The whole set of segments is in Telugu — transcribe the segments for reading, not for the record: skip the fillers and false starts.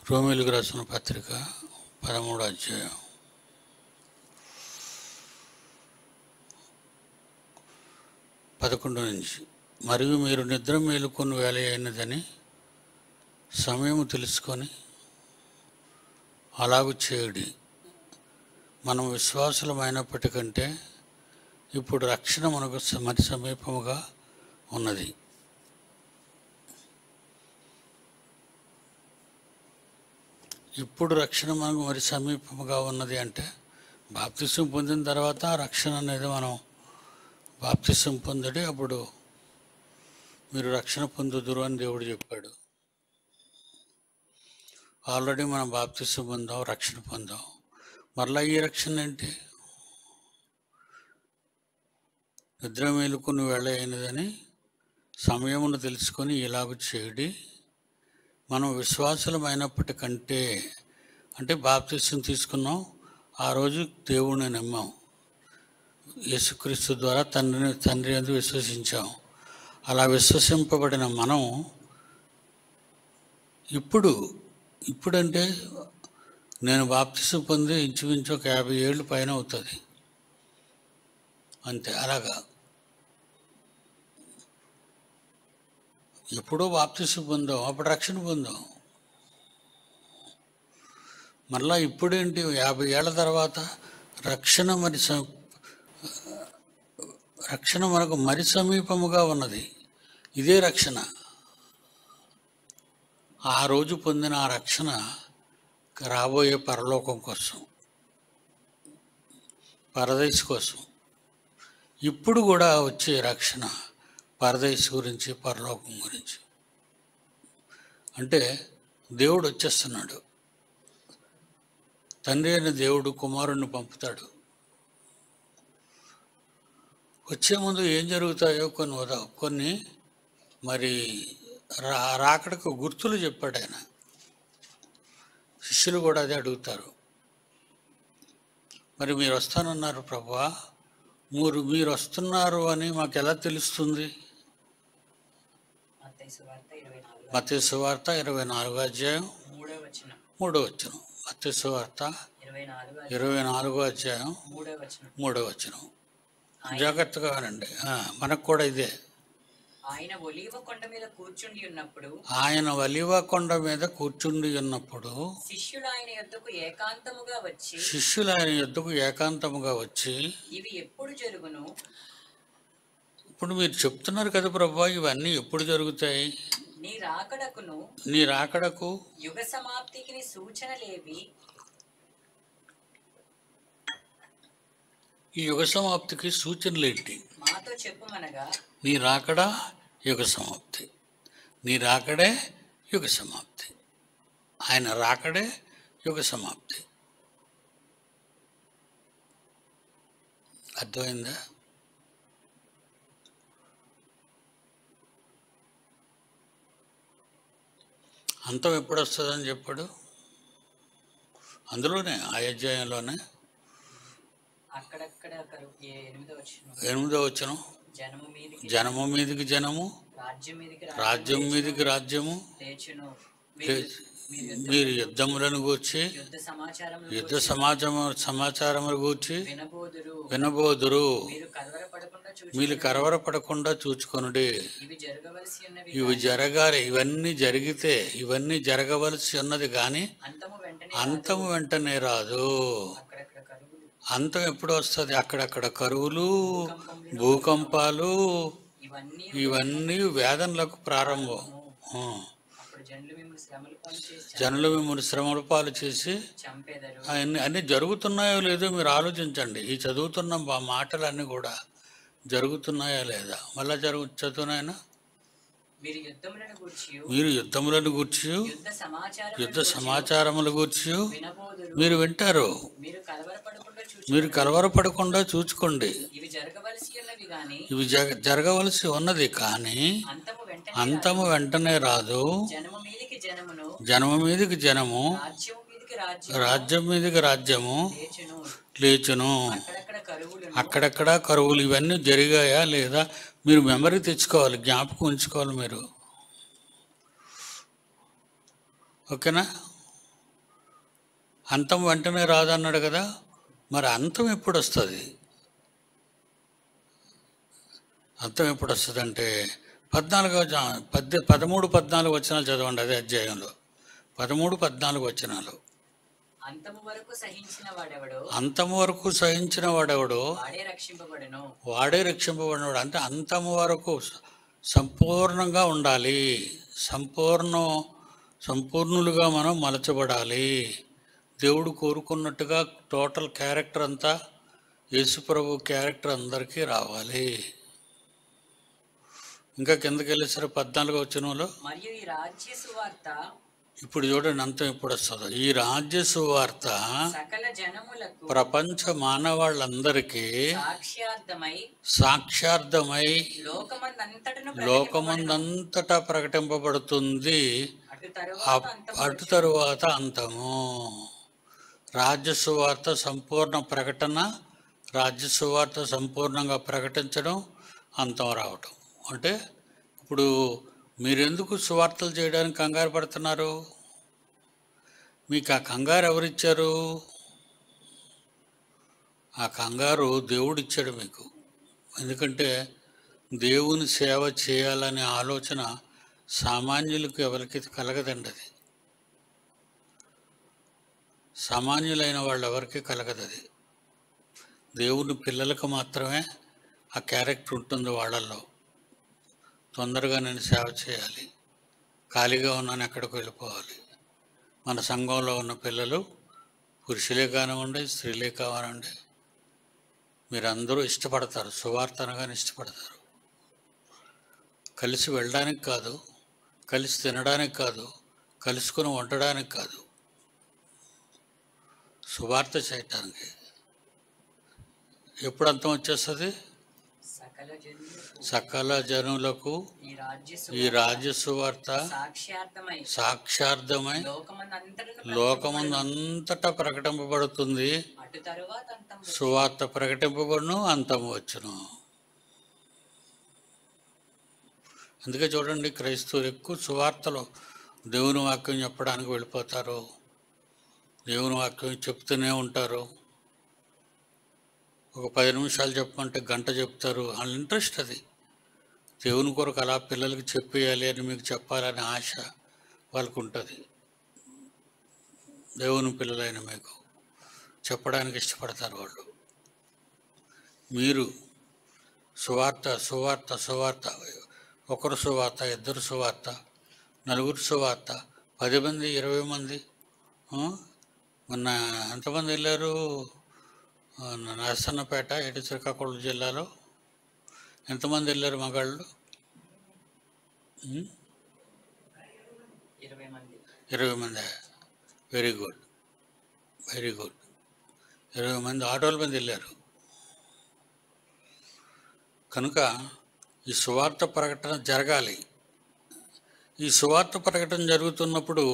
రోమీయులకు రాసిన పత్రిక 13వ అధ్యాయం 11 నుంచి. మరియు మీరు నిద్ర మేలుకొని వేళ అయినదని సమయము తెలుసుకొని అలాగూ చేయుడి. మనం విశ్వాసులమైనప్పటికంటే ఇప్పుడు రక్షణ మనకు మరి సమీపముగా ఉన్నది. ఇప్పుడు రక్షణ మనకు మరి సమీపముగా ఉన్నది అంటే బాప్తిసం పొందిన తర్వాత రక్షణ అనేది మనం బాప్తిసం పొందడి, అప్పుడు మీరు రక్షణ పొందుదురు అని దేవుడు చెప్పాడు. ఆల్రెడీ మనం బాప్తిసం పొందాం, రక్షణ పొందాం. మరలా ఈ రక్షణ ఏంటి? నిద్ర మేలుకొని వేళ అయినదని సమయమును తెలుసుకొని ఇలాగ చేయడి. మనం విశ్వాసులమైనప్పటికంటే అంటే బాప్తిసం తీసుకున్నాం, ఆ రోజు దేవుడిని నమ్మాం, యేసుక్రీస్తు ద్వారా తండ్రి యందు విశ్వసించాం. అలా విశ్వసింపబడిన మనం ఇప్పుడంటే నేను బాప్తిసం పొంది ఇంచుమించు ఒక 50 ఏళ్ళు పైన అవుతుంది అంతే. అలాగా ఎప్పుడో బాప్తిసం పొందాం, అప్పుడు రక్షణ పొందాం. మళ్ళా ఇప్పుడేంటి 50 ఏళ్ల తర్వాత రక్షణ మనకు మరి సమీపముగా ఉన్నది. ఇదే రక్షణ. ఆ రోజు పొందిన ఆ రక్షణ రాబోయే పరలోకం కోసం, పరదేశ్ కోసం. ఇప్పుడు కూడా వచ్చే రక్షణ పరదేశ్ గురించి, పరలోకం గురించి. అంటే దేవుడు వచ్చేస్తున్నాడు. తండ్రి అయిన దేవుడు కుమారుణ్ణి పంపుతాడు. వచ్చే ముందు ఏం జరుగుతాయో కొన్ని మరి రాకడకు గుర్తులు చెప్పాడు ఆయన. శిష్యులు కూడా అదే అడుగుతారు. మరి మీరు వస్తానన్నారు ప్రభువా, మీరు వస్తున్నారు అని మాకు ఎలా తెలుస్తుంది? మత్తయి సువార్త 24వ అధ్యాయం 3వ వచనం. మత్తయి సువార్త 24వ అధ్యాయం 3వ వచనం. జాగ్రత్తగా వినండి. మనకు కూడా ఇదే. ఆయన ఒలీవ కొండ మీద కూర్చుండి ఉన్నప్పుడు శిష్యులు ఆయన యొద్దకు ఏకాంతముగా వచ్చి ఇవి ఎప్పుడు జరుగును? ఇప్పుడు మీరు చెప్తున్నారు కదా ప్రభువా, ఇవన్నీ ఎప్పుడు జరుగుతాయి? నీ రాకడకు యుగ సమాప్తికి సూచనలేవి? ఈ యుగ సమాప్తికి సూచనలేంటి? మాతో చెప్పుమనగా, నీ రాకడా యుగ సమాప్తి, నీ రాకడే యుగ సమాప్తి, ఆయన రాకడే యుగ సమాప్తి. అర్థమైందా? అంతం ఎప్పుడు వస్తుందని చెప్పాడు? అందులోనే ఆ అధ్యాయంలోనే 8వ వచనం. జనము మీదికి జనము, రాజ్యం మీదికి రాజ్యము, మీరు యుద్ధములను గూర్చి, యుద్ధ సమాచారములు గూర్చి వినబోదురు. మీరు కలవరపడకుండా చూచుకొనుడి. ఇవి జరగాలి. ఇవన్నీ జరగవలసి ఉన్నది, కానీ అంతము వెంటనే రాదు. అంతం ఎప్పుడు వస్తుంది? అక్కడక్కడ కరువులు, భూకంపాలు, ఇవన్నీ వేదనలకు ప్రారంభం. జనులు మిమ్మల్ని శ్రమల పాలు చేసి అన్నీ జరుగుతున్నాయో లేదో మీరు ఆలోచించండి. ఈ చదువుతున్న మాటలన్నీ కూడా జరుగుతున్నాయా లేదా? మళ్ళా చదువునాయన. మీరు యుద్ధములను గూర్చి, యుద్ధ సమాచారముల గూర్చి మీరు వింటారు. మీరు కలవరపడకుండా చూచుకోండి. ఇవి జరగవలసి ఉన్నది, కానీ అంతము వెంటనే రాదు. జనము మీదికి జనము, రాజ్యం మీదికి రాజ్యము లేచును. అక్కడక్కడ కరువులు. ఇవన్నీ జరిగాయా లేదా మీరు మెమరీ తెచ్చుకోవాలి, జ్ఞాపకం ఉంచుకోవాలి మీరు. ఓకేనా? అంతం వెంటనే రాదన్నాడు కదా, మరి అంతం ఎప్పుడు వస్తుంది? అంతం ఎప్పుడు వస్తుంది అంటే 13-14 వచనాలు చదవండి. అదే అధ్యాయంలో 13-14 వచనాలు. అంతము వరకు సహించిన వాడెవడో అంతము వరకు సహించిన వాడెవడో వాడే రక్షింపబడెను. వాడే రక్షింపబడినవాడు. అంటే అంతము వరకు సంపూర్ణంగా ఉండాలి, సంపూర్ణులుగా మనం మలచబడాలి. దేవుడు కోరుకున్నట్టుగా టోటల్ క్యారెక్టర్ అంతా యేసుప్రభు క్యారెక్టర్ అందరికీ రావాలి. ఇంకా కిందకి వెళ్ళేసరికి 14 వచనంలో మరియు ఈ రాజ్య సువార్త ఇప్పుడు చూడండి అంతం ఎప్పుడు వస్తుందో. ఈ రాజ్య సువార్త సకల జనములకు ప్రపంచ మానవాళ్ళందరికీ సాక్ష్యార్థమై లోకమందంతటా ప్రకటింపబడుతుంది. అటు తరువాత అంతము. రాజ్య సువార్త సంపూర్ణ ప్రకటన, రాజ్య సువార్త సంపూర్ణంగా ప్రకటించడం, అంతం రావటం. అంటే ఇప్పుడు మీరెందుకు సువార్తలు చేయడానికి కంగారు పడుతున్నారు? మీకు ఆ కంగారు ఎవరిచ్చారు? ఆ కంగారు దేవుడిచ్చాడు మీకు. ఎందుకంటే దేవుని సేవ చేయాలనే ఆలోచన సామాన్యులకు ఎవరికి కలగదండి. అది సామాన్యులైన వాళ్ళు ఎవరికి కలగదది. దేవుని పిల్లలకు మాత్రమే ఆ క్యారెక్టర్ ఉంటుంది వాళ్ళల్లో. తొందరగా నేను సేవ చేయాలి, ఖాళీగా ఉన్నాను ఎక్కడికి వెళ్ళిపోవాలి. మన సంఘంలో ఉన్న పిల్లలు పురుషులే కానివ్వండి, స్త్రీలే కానివ్వండి, మీరందరూ ఇష్టపడతారు, సువార్త అనగానే ఇష్టపడతారు. కలిసి వెళ్ళడానికి కాదు, కలిసి తినడానికి కాదు, కలుసుకుని వండడానికి కాదు, సువార్త చేయటానికి. ఎప్పుడు అంతం వచ్చేస్తుంది? సకల జనులకు ఈ రాజ్య సువార్త సాక్ష్యార్థమై లోకమందంతటా ప్రకటింపబడుతుంది. సువార్త ప్రకటింపబడును, అంతము వచ్చును. అందుకే చూడండి, క్రైస్తవులు ఎక్కువ సువార్తలో దేవుని వాక్యం చెప్పడానికి వెళ్ళిపోతారు. దేవుని వాక్యం చెప్తూనే ఉంటారు. ఒక 10 నిమిషాలు చెప్పమంటే గంట చెప్తారు. వాళ్ళ ఇంట్రెస్ట్ అది. దేవుని కొరకు అలా పిల్లలకి చెప్పేయాలి అని, మీకు చెప్పాలనే ఆశ వాళ్ళకు ఉంటుంది. దేవుని పిల్లలైన మీకు చెప్పడానికి ఇష్టపడతారు వాళ్ళు. మీరు సువార్త సువార్త సువార్త, ఒకరు సువార్త, ఇద్దరు సువార్త, నలుగురు సువార్త, 10 మంది, 20 మంది. మొన్న ఎంతమంది వెళ్ళారు? నరసన్నపేట, ఇటు శ్రీకాకుళం జిల్లాలో ఎంతమంది వెళ్ళారు మగాళ్ళు? 20 మంది. Very good, very good. 20 మంది ఆటోల మంది వెళ్ళారు. కనుక ఈ సువార్త ప్రకటన జరగాలి. ఈ సువార్త ప్రకటన జరుగుతున్నప్పుడు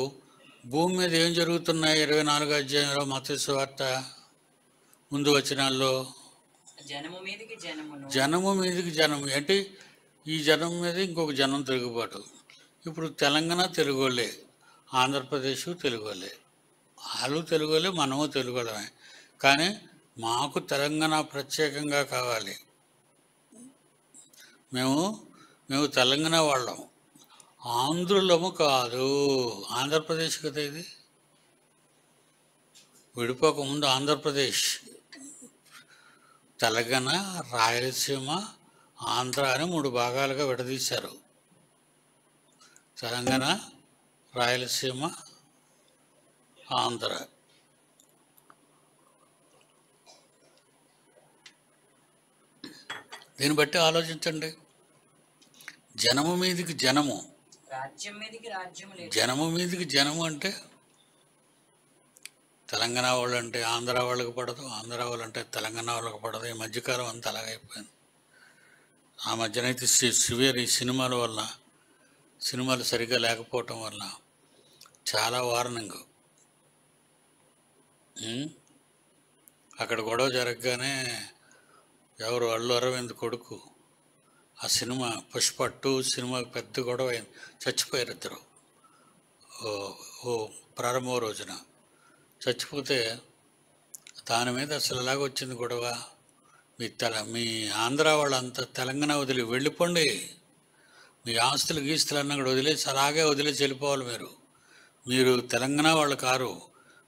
భూమి మీద ఏం జరుగుతున్నాయి? 24వ అధ్యాయంలో మత్తయి సువార్త ముందు వచనాల్లో జనము మీదకి జనము అంటే ఈ జనం మీద ఇంకొక జనం తిరుగుబాటు. ఇప్పుడు తెలంగాణ తెలుగోళ్ళే, ఆంధ్రప్రదేశ్ తెలుగోళ్ళే, వాళ్ళు తెలుగోళ్ళే, మనము తెలుగోళ్ళమే. కానీ మాకు తెలంగాణ ప్రత్యేకంగా కావాలి. మేము తెలంగాణ వాళ్ళం, ఆంధ్రులము కాదు. ఆంధ్రప్రదేశ్ కదా ఇది. విడిపోకముందు ఆంధ్రప్రదేశ్, తెలంగాణ, రాయలసీమ, ఆంధ్ర అని 3 భాగాలుగా విడదీశారు. తెలంగాణ, రాయలసీమ, ఆంధ్ర. దీన్ని బట్టి ఆలోచించండి. జనము మీదికి జనము, జనము మీదికి జనము అంటే తెలంగాణ వాళ్ళు అంటే ఆంధ్ర వాళ్ళకి పడదు, ఆంధ్ర వాళ్ళు అంటే తెలంగాణ వాళ్ళకి పడదు. ఈ మధ్యకాలం అంతా అలాగైపోయింది. ఆ మధ్యనైతే సివియర్ ఈ సినిమాల వల్ల, సినిమాలు సరిగ్గా లేకపోవటం వల్ల చాలా వార్నింగ్. అక్కడ గొడవ జరగగానే ఎవరు అల్లు అరవింద్ కొడుకు, ఆ సినిమా పుష్ప 2 సినిమాకి పెద్ద గొడవ అయింది. చచ్చిపోయారు ఇద్దరు ప్రారంభం రోజున. చచ్చిపోతే దాని మీద అసలు ఎలాగొచ్చింది గొడవ? మీ ఆంధ్ర వాళ్ళంతా తెలంగాణ వదిలి వెళ్ళిపోండి, మీ ఆస్తులు గీస్తులు అన్న కూడా వదిలేసి అలాగే వదిలేసి వెళ్ళిపోవాలి. మీరు తెలంగాణ వాళ్ళు కారు,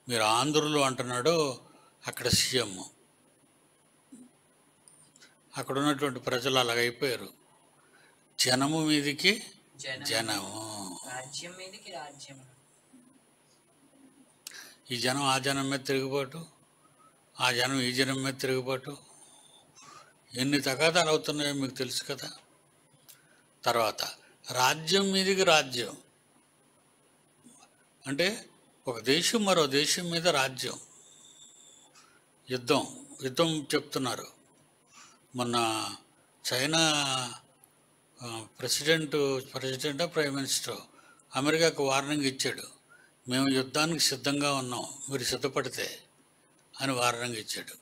మీరు ఆంధ్రులు అంటున్నాడు అక్కడ సీఎం. అక్కడ ఉన్నటువంటి ప్రజలు అలాగైపోయారు. జనము మీదికి జనము, రాజ్యం మీదకి రాజ్యం. ఈ జనం ఆ జనం మీద తిరుగుబాటు, ఆ జనం ఈ జనం మీద తిరుగుబాటు. ఎన్ని తగాదాలు అవుతున్నాయో మీకు తెలుసు కదా. తర్వాత రాజ్యం మీదికి రాజ్యం అంటే ఒక దేశం మరో దేశం మీద రాజ్యం, యుద్ధం చెప్తున్నారు. మొన్న చైనా ప్రెసిడెంటా ప్రైమ్ మినిస్టర్ అమెరికాకు వార్నింగ్ ఇచ్చాడు. మేము యుద్ధానికి సిద్ధంగా ఉన్నాం, మీరు సిద్ధపడితే అని వార్నింగ్ ఇచ్చాడు.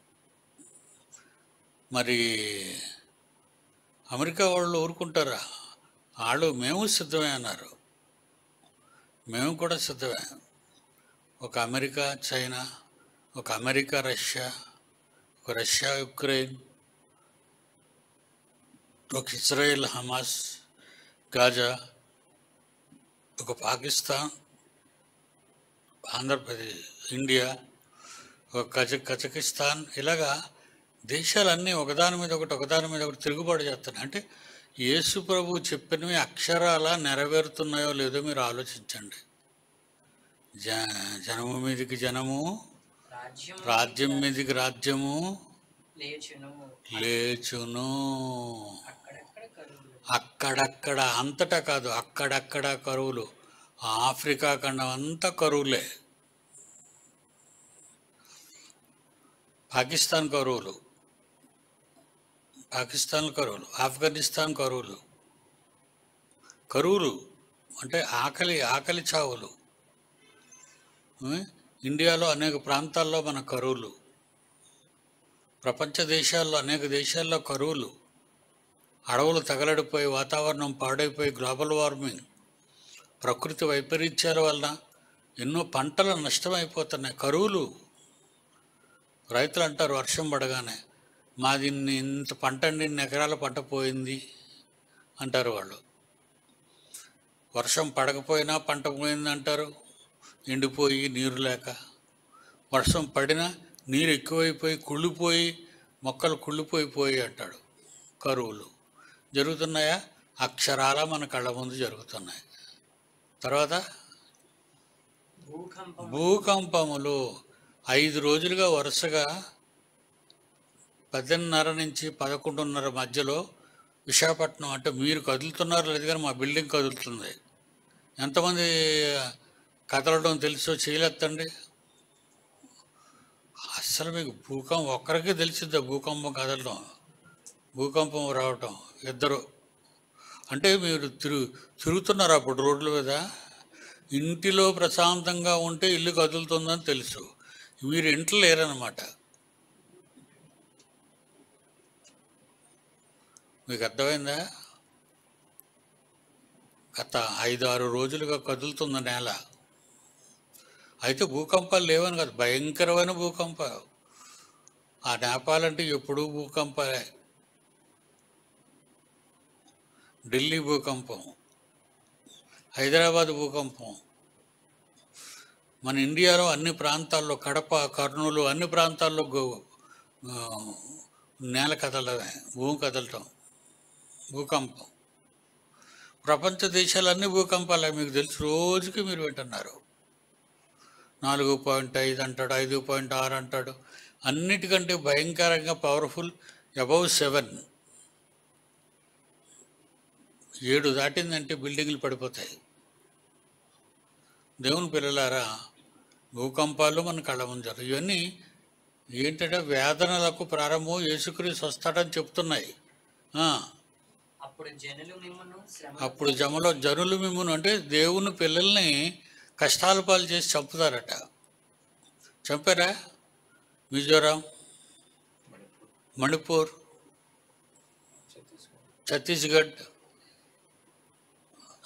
మరి అమెరికా వాళ్ళు ఊరుకుంటారా? వాళ్ళు మేము సిద్ధమే అన్నారు. మేము కూడా సిద్ధమే. ఒక అమెరికా చైనా, ఒక అమెరికా రష్యా, ఒక రష్యా యుక్రెయిన్, ఒక ఇజ్రాయెల్ హమాస్ గాజా, ఒక పాకిస్తాన్, ఆంధ్రప్రదేశ్, ఇండియా, ఒక కజకిస్తాన్, ఇలాగా దేశాలన్నీ ఒకదాని మీద ఒకటి తిరుగుబాటు చేస్తున్నాయి. అంటే యేసు ప్రభు చెప్పినవి అక్షరాల నెరవేరుతున్నాయో లేదో మీరు ఆలోచించండి. జనము మీదికి జనము, రాజ్యం మీదికి రాజ్యము లేచును. అక్కడక్కడ, అంతటా కాదు, అక్కడక్కడ కరువులు. ఆఫ్రికా ఖండం అంతా కరువులే. పాకిస్తాన్ కరువులు, ఆఫ్ఘనిస్తాన్ కరువులు అంటే ఆకలి చావులు. ఇండియాలో అనేక ప్రాంతాల్లో మన కరువులు, ప్రపంచ దేశాల్లో అనేక దేశాల్లో కరువులు, అడవులు తగలడిపోయి, వాతావరణం పాడైపోయి, గ్లోబల్ వార్మింగ్, ప్రకృతి వైపరీత్యాల వలన ఎన్నో పంటలు నష్టమైపోతున్నాయి. కరువులు. రైతులు అంటారు వర్షం పడగానే, మాది ఇంత పంట అండి, ఇన్ని ఎకరాల పంట పోయింది అంటారు వాళ్ళు. వర్షం పడకపోయినా పంట పోయింది అంటారు, ఎండిపోయి నీరు లేక. వర్షం పడినా నీరు ఎక్కువైపోయి కుళ్ళిపోయి, మొక్కలు కుళ్ళిపోయి అంటాడు. కరువులు జరుగుతున్నాయా? అక్షరాల మన కళ్ళ ముందు జరుగుతున్నాయి. తర్వాత భూకంపములు 5 రోజులుగా వరుసగా 10:30 నుంచి 11:30 మధ్యలో విశాఖపట్నం, అంటే మీరు కదులుతున్నారు లేదు కానీ మా బిల్డింగ్ కదులుతుంది. ఎంతమంది కదలడం తెలుసో చేయలేదండి. అస్సలు మీకు ఒక్కరికే తెలిసిద్దా భూకంపం కదలడం, భూకంపం రావటం? ఇద్దరు. అంటే మీరు తిరుగుతున్నారు అప్పుడు రోడ్ల మీద. ఇంటిలో ప్రశాంతంగా ఉంటే ఇల్లు కదులుతుందని తెలుసు, మీరు ఇంట్లో లేరన్నమాట. మీకు అర్థమైందా? గత 5-6 రోజులుగా కదులుతున్న నేల. అయితే భూకంపాలు లేవని కాదు, భయంకరమైన భూకంపాలు. ఆ నేపాల్ అంటే ఎప్పుడూ భూకంపాలే. ఢిల్లీ భూకంపం, హైదరాబాద్ భూకంపం, మన ఇండియాలో అన్ని ప్రాంతాల్లో, కడప, కర్నూలు, అన్ని ప్రాంతాల్లో నేల కదలడమే, భూమి కదలటం, భూకంపం. ప్రపంచ దేశాలన్నీ భూకంపాలే, మీకు తెలుసు. రోజుకి మీరు వింటున్నారు. 4.5 అంటాడు, 5.6 అంటాడు. అన్నిటికంటే భయంకరంగా పవర్ఫుల్ అబౌవ్ 7. 7 దాటిందంటే బిల్డింగ్లు పడిపోతాయి. దేవుని పిల్లలారా, భూకంపాలు మన కళ్ళ ముందు జరుగుతాయి. ఇవన్నీ ఏంటంటే వేదనలకు ప్రారంభం, యేసుక్రీస్తు వస్తాడని చెప్తున్నాయి. అప్పుడు జనులు మిమ్మును అంటే దేవుని పిల్లల్ని కష్టాల పాలు చేసి చంపుతారట. చంపారా? మిజోరాం, మణిపూర్, ఛత్తీస్గఢ్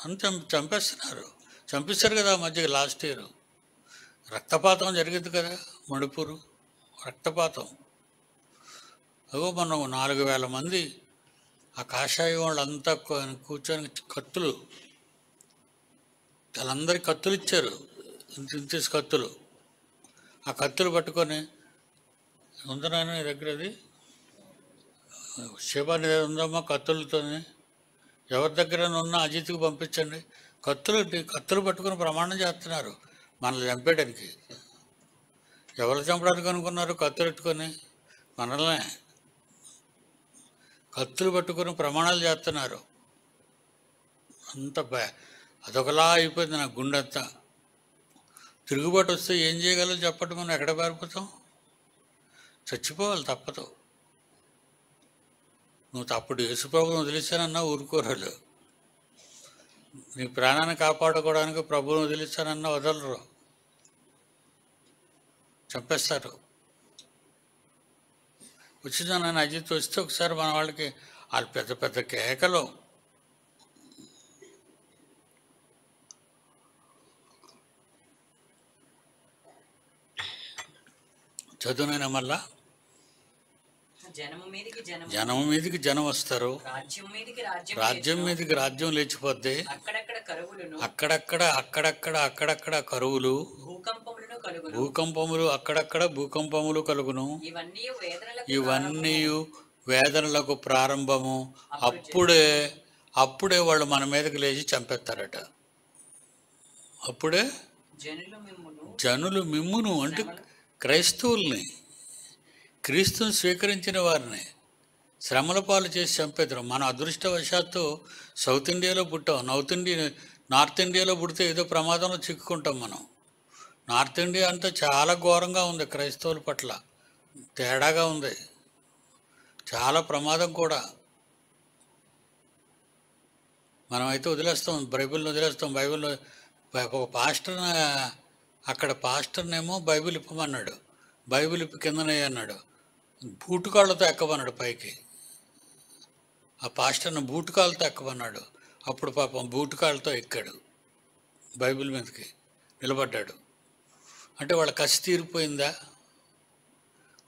అంత చంపేస్తారు కదా మధ్యకి లాస్ట్ ఇయర్. రక్తపాతం జరిగింది కదా, మణిపూరు రక్తపాతం. అగో మనం 4,000 మంది ఆ కాషాయం వాళ్ళంతా కూర్చొని కత్తులు, వాళ్ళందరికీ కత్తులు ఇచ్చారు, ఇంత కత్తులు. ఆ కత్తులు పట్టుకొని ఉందనా నీ దగ్గర, అది శివాని ఉందమ్మా, కత్తులతోనే ఎవరి దగ్గర ఉన్న అజిత్కి పంపించండి. కత్తులు పట్టుకొని ప్రమాణం చేస్తున్నారు మనల్ని చంపేయడానికి. ఎవరు చంపడానికి అనుకున్నారు? కత్తులు పెట్టుకొని మనల్నే కత్తులు పట్టుకొని ప్రమాణాలు చేస్తున్నారు. అంత అదొకలా అయిపోయింది నా గుండె అంతా. తిరుగుబాటు వస్తే ఏం చేయగలరు చెప్పండి? మనం ఎక్కడ పారిపోతాం? చచ్చిపోవాలి, తప్పదు. నువ్వు తప్పుడు యేసుప్రభుని వదిలిస్తానన్నా ఊరుకోరాలు. నీ ప్రాణాన్ని కాపాడుకోవడానికి ప్రభువుని వదిలిస్తానన్నా వదలరు, చంపేస్తారు. వచ్చిందా నన్ను అజిత్ వస్తే ఒకసారి మన వాళ్ళకి వాళ్ళు పెద్ద పెద్ద కేకలు. చదువునైనా మళ్ళా జనం మీదకి జనం వస్తారు, రాజ్యం మీదకి రాజ్యం లేచిపోద్ది. అక్కడక్కడ కరువులు, భూకంపములు అక్కడక్కడ భూకంపములు కలుగును. ఇవన్నీ వేదనలకు ప్రారంభము. అప్పుడే వాళ్ళు మన మీదకి లేచి చంపేస్తారట. అప్పుడే జనులు మిమ్మును అంటే క్రైస్తవుల్ని, క్రీస్తుని స్వీకరించిన వారిని శ్రమల పాలు చేసి చంపేద్దరు. మన అదృష్టవశాత్తు సౌత్ ఇండియాలో పుట్టాం. నార్త్ ఇండియాలో పుడితే ఏదో ప్రమాదంలో చిక్కుకుంటాం మనం. నార్త్ ఇండియా అంతా చాలా ఘోరంగా ఉంది, క్రైస్తవుల పట్ల తేడాగా ఉంది, చాలా ప్రమాదం కూడా. మనమైతే వదిలేస్తాం, బైబిల్ని వదిలేస్తాం. బైబిల్లో ఒక పాస్టర్, అక్కడ పాస్టర్నేమో బైబిల్ ఇప్పమన్నాడు, బైబిల్ ఇప్పి కిందనే అన్నాడు, బూటుకాళ్ళతో ఎక్కమన్నాడు పైకి. ఆ పాస్టర్ని బూటుకాళ్ళతో ఎక్కమన్నాడు. అప్పుడు పాపం బూటుకాళ్ళతో ఎక్కాడు, బైబిల్ మీదకి నిలబడ్డాడు. అంటే వాళ్ళ కసి తీరిపోయిందా?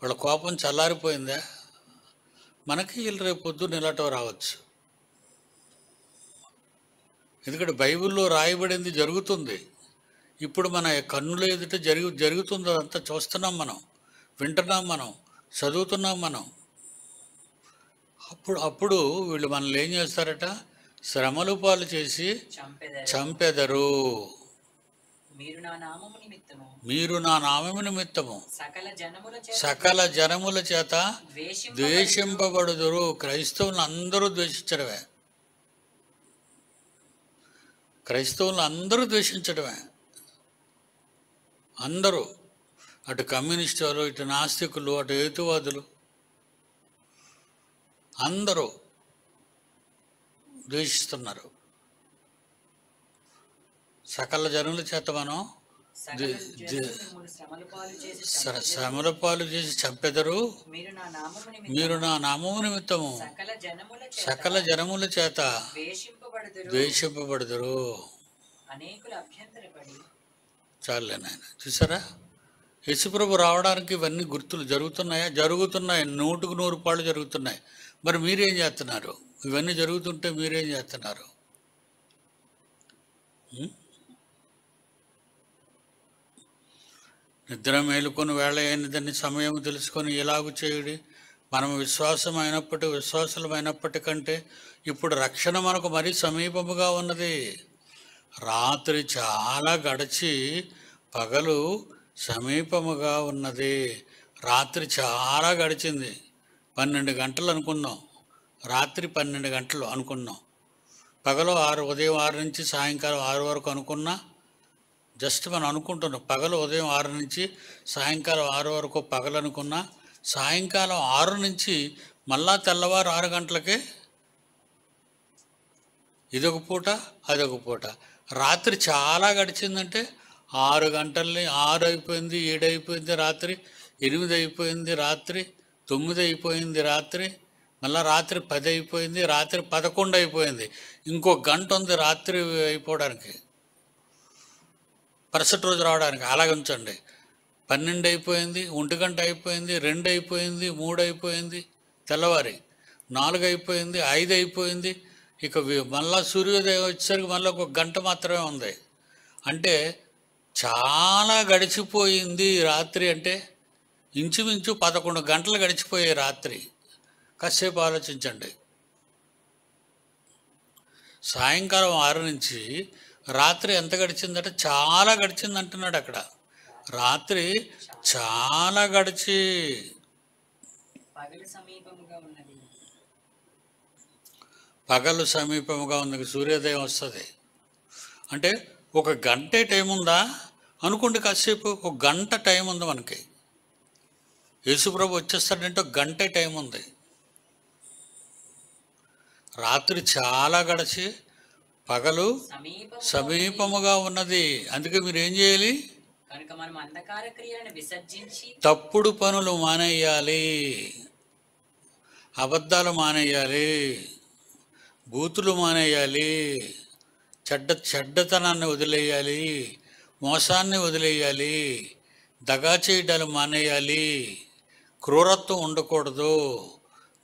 వాళ్ళ కోపం చల్లారిపోయిందా? మనకి వీళ్ళు రేపు పొద్దున్న ఇలాంటివి రావచ్చు. ఎందుకంటే బైబిల్లో రాయబడింది జరుగుతుంది. ఇప్పుడు మన కన్నుల ఎదుట జరుగుతుంది, అదంతా చూస్తున్నాం మనం, వింటున్నాం మనం, చదువుతున్నాం మనం. అప్పుడు వీళ్ళు మనల్ని ఏం చేస్తారట? శ్రమలు పాలు చేసి చంపెదరు. మీరు నా నామము నిమిత్తము సకల జనముల చేత ద్వేషింపబడుదురు. క్రైస్తవులను అందరూ ద్వేషించడమే, క్రైస్తవులను అందరూ ద్వేషించడమే. అందరూ, అటు కమ్యూనిస్టులు, ఇటు నాస్తికులు, అటు హేతువాదులు, అందరూ ద్వేషిస్తున్నారు. సకల జనుల చేత మనం శ్రమల పాలు చేసి చంపెదరు. మీరు నా నామము నిమిత్తము సకల జనముల చేత ద్వేషింపబడుదురు. చాలే నాయన. చూసారా, యేసుప్రభు రావడానికి ఇవన్నీ గుర్తులు జరుగుతున్నాయా? జరుగుతున్నాయి, 100% జరుగుతున్నాయి. మరి మీరేం చేస్తున్నారు? ఇవన్నీ జరుగుతుంటే మీరేం చేస్తున్నారు? నిద్ర మేలుకొని వేళ అయినదని సమయం తెలుసుకొని ఎలాగూ చేయుడి. మనం విశ్వాసులమైనప్పటికంటే ఇప్పుడు రక్షణ మనకు మరీ సమీపముగా ఉన్నది. రాత్రి చాలా గడిచి పగలు సమీపముగా ఉన్నది. రాత్రి చాలా గడిచింది, 12 గంటలు అనుకుందాం. రాత్రి 12 గంటలు అనుకున్నాం. పగలు ఉదయం 6 నుంచి సాయంకాలం 6 వరకు అనుకున్నా. జస్ట్ మనం అనుకుంటున్నాం. పగలు ఉదయం 6 నుంచి సాయంకాలం 6 వరకు పగలు అనుకున్నా. సాయంకాలం 6 నుంచి మళ్ళా తెల్లవారు 6 గంటలకే ఇదొక పూట, అదొక పూట. రాత్రి చాలా గడిచిందంటే 6 గంటల్ని 6 అయిపోయింది, 7 అయిపోయింది, రాత్రి 8 అయిపోయింది, రాత్రి 9 అయిపోయింది, రాత్రి మళ్ళీ రాత్రి 10 అయిపోయింది, రాత్రి 11 అయిపోయింది. ఇంకో గంట ఉంది రాత్రి అయిపోవడానికి. మరుసటి రోజు రావడానికి. అలాగే ఉంచండి. 12 అయిపోయింది, 1 గంట అయిపోయింది, 2 అయిపోయింది, 3 అయిపోయింది, తెల్లవారి 4 అయిపోయింది, 5 అయిపోయింది. ఇక మళ్ళా సూర్యోదయం వచ్చేసరికి మళ్ళీ ఒక గంట మాత్రమే ఉంది. అంటే చాలా గడిచిపోయింది రాత్రి. అంటే ఇంచుమించు 11 గంటలు గడిచిపోయే రాత్రి. కాసేపు ఆలోచించండి. సాయంకాలం 6 నుంచి రాత్రి ఎంత గడిచిందంటే చాలా గడిచింది అంటున్నాడు అక్కడ. రాత్రి చాలా గడిచి పగలు సమీపముగా ఉన్నది. పగలు సమీపముగా ఉంది, సూర్యోదయం వస్తుంది. అంటే ఒక గంటే టైం ఉందా అనుకోండి. కాసేపు ఒక గంట టైం ఉంది మనకి. యేసుప్రభు వచ్చేస్తాడంటే ఒక గంటే టైం ఉంది. రాత్రి చాలా గడిచి పగలు సమీపముగా ఉన్నది. అందుకే మీరు ఏం చేయాలి? కనుక మనం అంధకార క్రియలను విసర్జించి తప్పుడు పనులు మానేయాలి, అబద్ధాలు మానేయాలి, బూతులు మానేయాలి, చెడ్డతనాన్ని వదిలేయాలి, మోసాన్ని వదిలేయాలి, దగా చేయడాలు మానేయాలి, క్రూరత్వం ఉండకూడదు,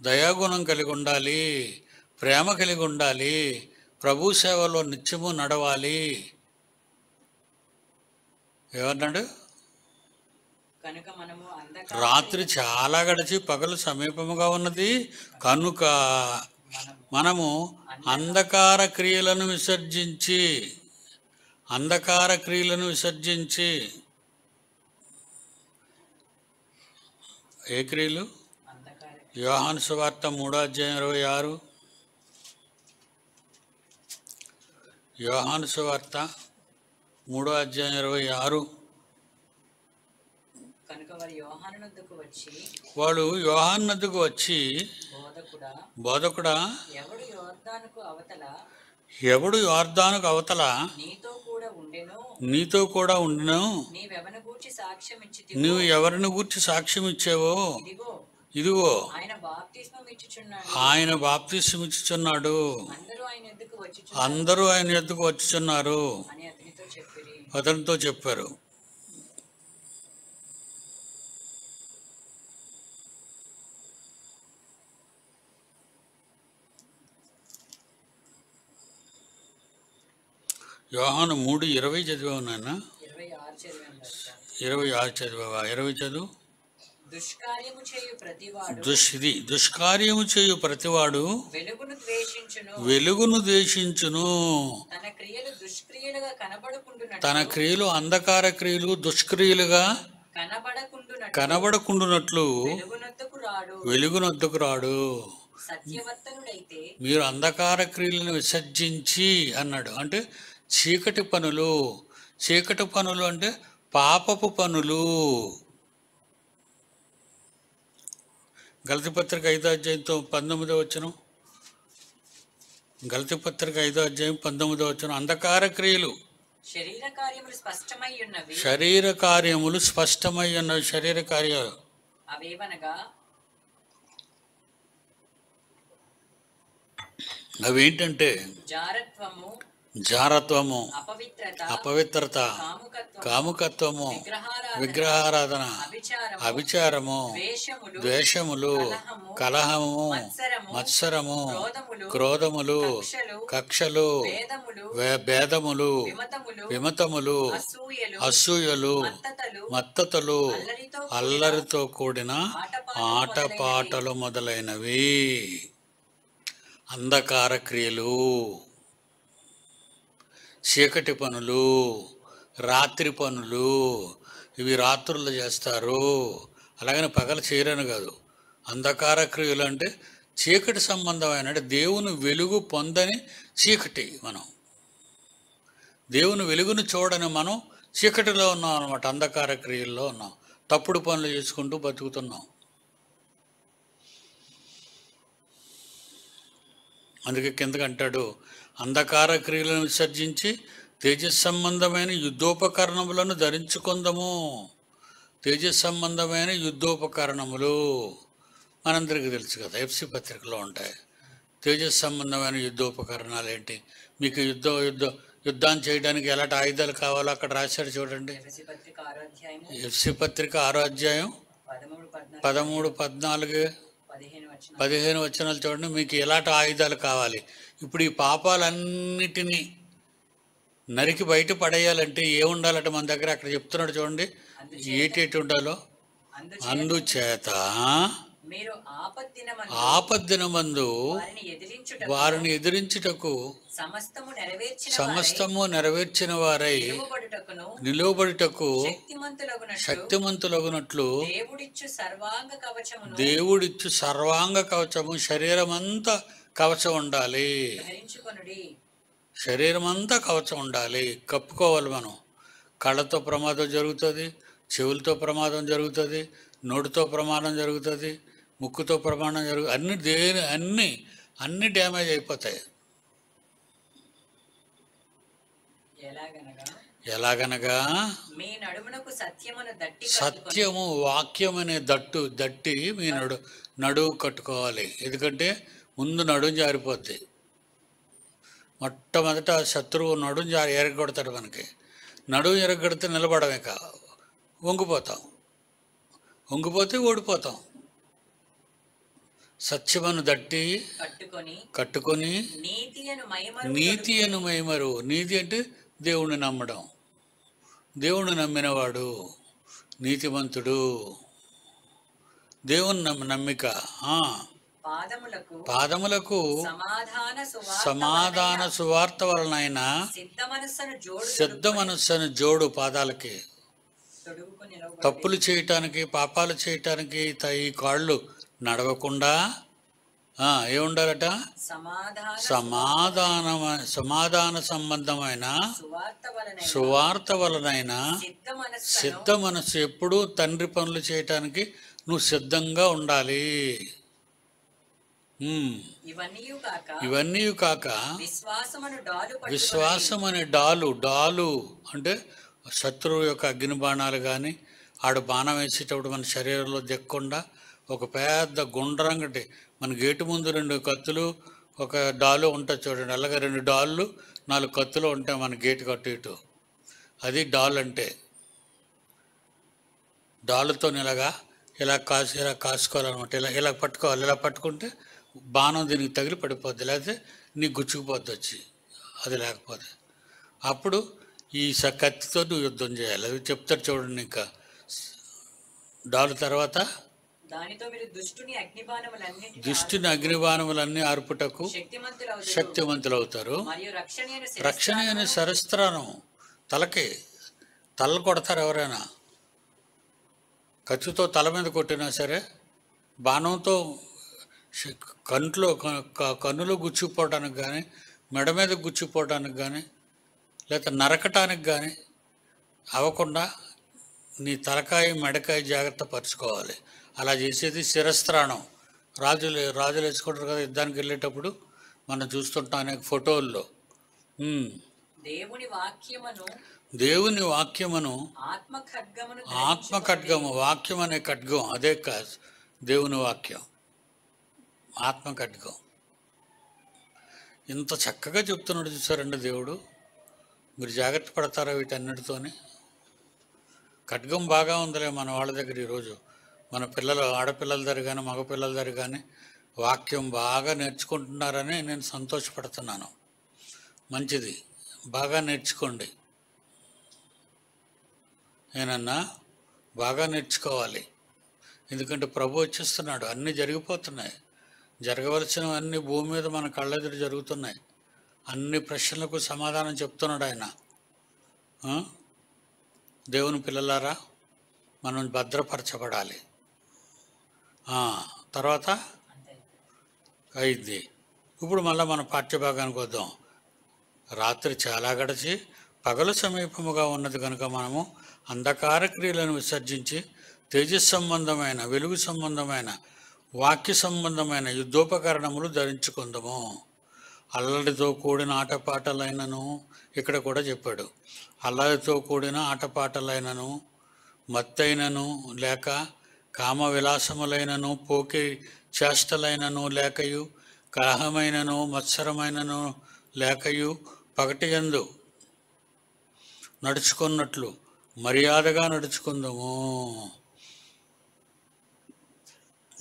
దయాగుణం కలిగి ఉండాలి, ప్రేమ కలిగి ఉండాలి, ప్రభు సేవలో నిత్యము నడవాలి. ఏమన్నాడు? కనుక మనము రాత్రి చాలా గడిచి పగలు సమీపముగా ఉన్నది కనుక మనము అంధకార క్రియలను విసర్జించి ఏ క్రియలు? యోహాను సువార్త 3:26. యోహాను సువార్త 3:26. కనుక వారు యోహాను నొద్దకు వచ్చి బోధకుడా, ఎవడు యోర్దానుకు అవతల నీతో కూడా ఉండెను, నీవు ఎవరిని గూర్చి సాక్ష్యం ఇచ్చావో ఇదిగో ఆయన బాప్తిస్మం ఇచ్చుచున్నాడు, అందరూ ఆయన ఎద్దుకు వచ్చుచున్నారు అతనితో చెప్పారు. యోహాను 3:20 చదివావు నాన్న? 26 చదివావా? 20 చదువు. దుష్కార్యము చేయు ప్రతివాడు వెలుగును ద్వేషించును, తన క్రియలు అంధకార క్రియలు దుష్క్రియలుగా కనబడకుండునట్లు వెలుగునొద్దకు రాడు. మీరు అంధకార క్రియలను విసర్జించి అన్నాడు. అంటే చీకటి పనులు అంటే పాపపు పనులు. గలతీపత్రిక 5:19. గలతీపత్రిక 5:19. అంధకార క్రియలు శరీర కార్యములు స్పష్టమై ఉన్నవి. శరీర కార్యాలు అవేంటంటే జారత్వము, అపవిత్రత, కాముకత్వము, విగ్రహారాధన, అభిచారము, ద్వేషములు, కలహము, మత్సరము, క్రోధములు, కక్షలు, భేదములు, విమతములు, అసూయలు, మత్తతలు, అల్లరితో కూడిన ఆటపాటలు మొదలైనవి అంధకార క్రియలు. చీకటి పనులు, రాత్రి పనులు, ఇవి రాత్రులు చేస్తారు. అలాగని పగలు చేయరని కాదు. అంధకార క్రియలు అంటే చీకటి సంబంధమైన, అంటే దేవుని వెలుగు పొందని చీకటి. మనం దేవుని వెలుగును చూడని మనం చీకటిలో ఉన్నాం అన్నమాట. అంధకార క్రియల్లో ఉన్నాం, తప్పుడు పనులు చేసుకుంటూ బతుకుతున్నాం. అందుకే కిందకంటాడు, అంధకార క్రియలను విసర్జించి తేజస్సంబంధమైన యుద్ధోపకరణములను ధరించుకుందాము. తేజస్సంబంధమైన యుద్ధోపకరణములు మనందరికీ తెలుసు కదా, ఎఫ్సి పత్రికలో ఉంటాయి. తేజస్సంబంధమైన యుద్ధోపకరణాలు ఏంటి? మీకు యుద్ధం చేయడానికి ఎలాంటి ఆయుధాలు కావాలో అక్కడ రాశాడు చూడండి. ఎఫెసీ పత్రిక 6వ అధ్యాయము ఎఫ్సి పత్రిక 6వ అధ్యాయం 13, 14, 13, 14, 15 వచనాలు. 15 వచనాలు చూడండి. మీకు ఎలాంటి ఆయుధాలు కావాలి? ఇప్పుడు ఈ పాపాలన్నిటినీ నరికి బయట పడేయాలంటే ఏముండాలంటే మన దగ్గర అక్కడ చెప్తున్నాడు చూడండి, ఏటేటి ఉండాలో. అందుచేత మీరు ఆపద్దినమందు వారిని ఎదిరించుటకు సమస్తము నెరవేర్చిన వారై నిలువబడుటకు శక్తిమంతులగునట్లు దేవుడిచ్చు సర్వాంగ కవచము, శరీరమంతా కవచం ఉండాలి. శరీరమంతా కవచం ఉండాలి, కప్పుకోవాలి. మనం కళ్ళతో ప్రమాదం జరుగుతుంది, చెవులతో ప్రమాదం జరుగుతుంది, నోటితో ప్రమాదం జరుగుతుంది, ముక్కుతో ప్రమాదం జరుగుతుంది. అన్ని డ్యామేజ్ అయిపోతాయి. ఎలాగనగా సత్యము వాక్యం అనే దట్టి మీ నడుము కట్టుకోవాలి. ఎందుకంటే ముందు నడుము జారిపోద్ది. మొట్టమొదట శత్రువు నడుము ఎరగొడతాడు. మనకి నడుము ఎరగొడితే నిలబడమే వంగిపోతే ఓడిపోతాం. సత్యమును దట్టి కట్టుకొని నీతి అను మైమరు. నీతి అంటే దేవుణ్ణి నమ్మడం. దేవుణ్ణి నమ్మినవాడు నీతిమంతుడు. దేవుని నమ్మిక పాదములకు సమాధాన సువార్త వలనైన సిద్ధ మనస్సును జోడు. పాదాలకి తప్పులు చేయటానికి, పాపాలు చేయటానికి ఈ కాళ్ళు నడవకుండా ఏముండాలట? సమాధాన సంబంధమైన సువార్త వలనైన సిద్ధ మనస్సు. ఎప్పుడు తండ్రి పనులు చేయటానికి నువ్వు సిద్ధంగా ఉండాలి. ఇవన్నీ కాక విశ్వాసం అనే డాలు అంటే శత్రువు యొక్క అగ్ని బాణాలు కానీ ఆడు బాణం వేసేటప్పుడు మన శరీరంలో దిక్కకుండా ఒక పెద్ద గుండ్రంగటి మన గేటు ముందు 2 కత్తులు ఒక డాలు ఉంటుంది చూడండి. అలాగే 2 డాళ్ళు 4 కత్తులు ఉంటాయి మన గేటు కట్టు ఇటు. అది డాల్ అంటే. డాలుతో ఇలా కాసుకోవాలన్నమాట. ఇలా పట్టుకోవాలి. ఇలా పట్టుకుంటే బాణం దీనికి తగిలి పడిపోద్ది, లేకపోతే నీకు గుచ్చుకుపోద్ది వచ్చి. అది లేకపోతే అప్పుడు ఈ కత్తితో నువ్వు యుద్ధం చేయాలి. అది చెప్తారు చూడండి. ఇంకా డాలు తర్వాత దుష్టుని అగ్నిబాణములన్నీ ఆర్పుటకు శక్తిమంతులు అవుతారు. రక్షణ అనే శరస్త్రానం తల కొడతారు. ఎవరైనా కత్తితో తల మీద కొట్టినా సరే, బాణంతో కన్నులో గుచ్చుకుపోవటానికి కానీ, మెడ మీద గుచ్చుకుపోవటానికి కానీ, లేకపోతే నరకటానికి కానీ అవ్వకుండా నీ తలకాయ మెడకాయ జాగ్రత్త పరుచుకోవాలి. అలా చేసేది శిరస్త్రాణం. రాజులు వేసుకుంటారు కదా యుద్ధానికి వెళ్ళేటప్పుడు. మనం చూస్తుంటాం అనేక ఫోటోల్లో. దేవుని వాక్యమును ఆత్మ ఖడ్గము. వాక్యం అనే ఖడ్గం అదే కాదు, దేవుని వాక్యం ఆత్మ ఖడ్గం. ఇంత చక్కగా చెప్తున్నాడు చూసారండి దేవుడు. మీరు జాగ్రత్త పడతారా వీటన్నిటితోని? ఖడ్గం బాగా ఉందిలే మన వాళ్ళ దగ్గర. ఈరోజు మన ఆడపిల్లల దగ్గర కానీ మగపిల్లల దగ్గర కానీ వాక్యం బాగా నేర్చుకుంటున్నారని నేను సంతోషపడుతున్నాను. మంచిది, బాగా నేర్చుకోండి. నేనన్నా బాగా నేర్చుకోవాలి. ఎందుకంటే ప్రభు వచ్చేస్తున్నాడు. అన్నీ జరిగిపోతున్నాయి. జరగవలసినవన్నీ భూమి మీద మన కళ్ళెదురు జరుగుతున్నాయి. అన్ని ప్రశ్నలకు సమాధానం చెప్తున్నాడు ఆయన. దేవుని పిల్లలారా, మనం భద్రపరచబడాలి. తర్వాత అయింది. ఇప్పుడు మళ్ళీ మన పాఠ్యభాగానికి వద్దాం. రాత్రి చాలా గడిచి పగలు సమీపముగా ఉన్నది కనుక మనము అంధకార క్రియలను విసర్జించి తేజస్సంబంధమైన, వెలుగు సంబంధమైన, వాక్య సంబంధమైన యుద్ధోపకరణములు ధరించుకుందాము. అల్లడితో కూడిన ఆటపాటలైనను, ఇక్కడ కూడా చెప్పాడు, అల్లడితో కూడిన ఆటపాటలైనను, మత్తైనను లేక కామ విలాసములైనను, పోకి చేష్టలైనను లేకయు, కలహమైనను మత్సరమైనను లేకయు, పగటియందు నడుచుకున్నట్లు మర్యాదగా నడుచుకుందాము.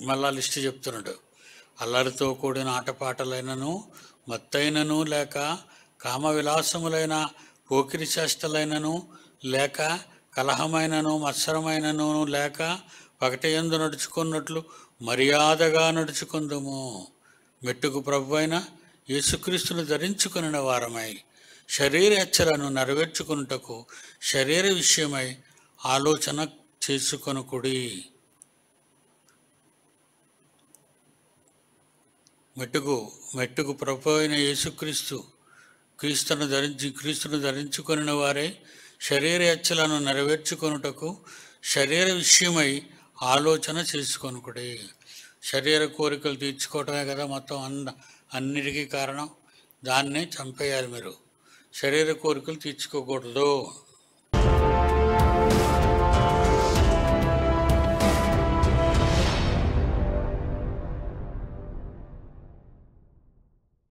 మళ్ళా లిస్ట్ చెప్తున్నాడు. అల్లరితో కూడిన ఆటపాటలైనను, మత్తైనను లేక, కామ విలాసములైన పోకిరి చేష్టలైనను లేక, కలహమైనను మత్సరమైనను లేక, పగటయందు నడుచుకున్నట్లు మర్యాదగా నడుచుకుందుము. మెట్టుకు ప్రభువైన యేసుక్రీస్తును ధరించుకుని వారమై శరీర హెచ్చలను నెరవేర్చుకున్నటకు శరీర విషయమై ఆలోచన చేసుకొనుకుడి. మెట్టుకు ప్రభు అయిన క్రీస్తును ధరించుకొనిన వారే శరీర హెచ్చలను నెరవేర్చుకొనుటకు శరీర విషయమై ఆలోచన చేసుకొనుకుడి. శరీర కోరికలు తీర్చుకోవటమే కదా మొత్తం అన్నిటికీ కారణం. దాన్నే చంపేయాలి. మీరు శరీర కోరికలు తీర్చుకోకూడదు.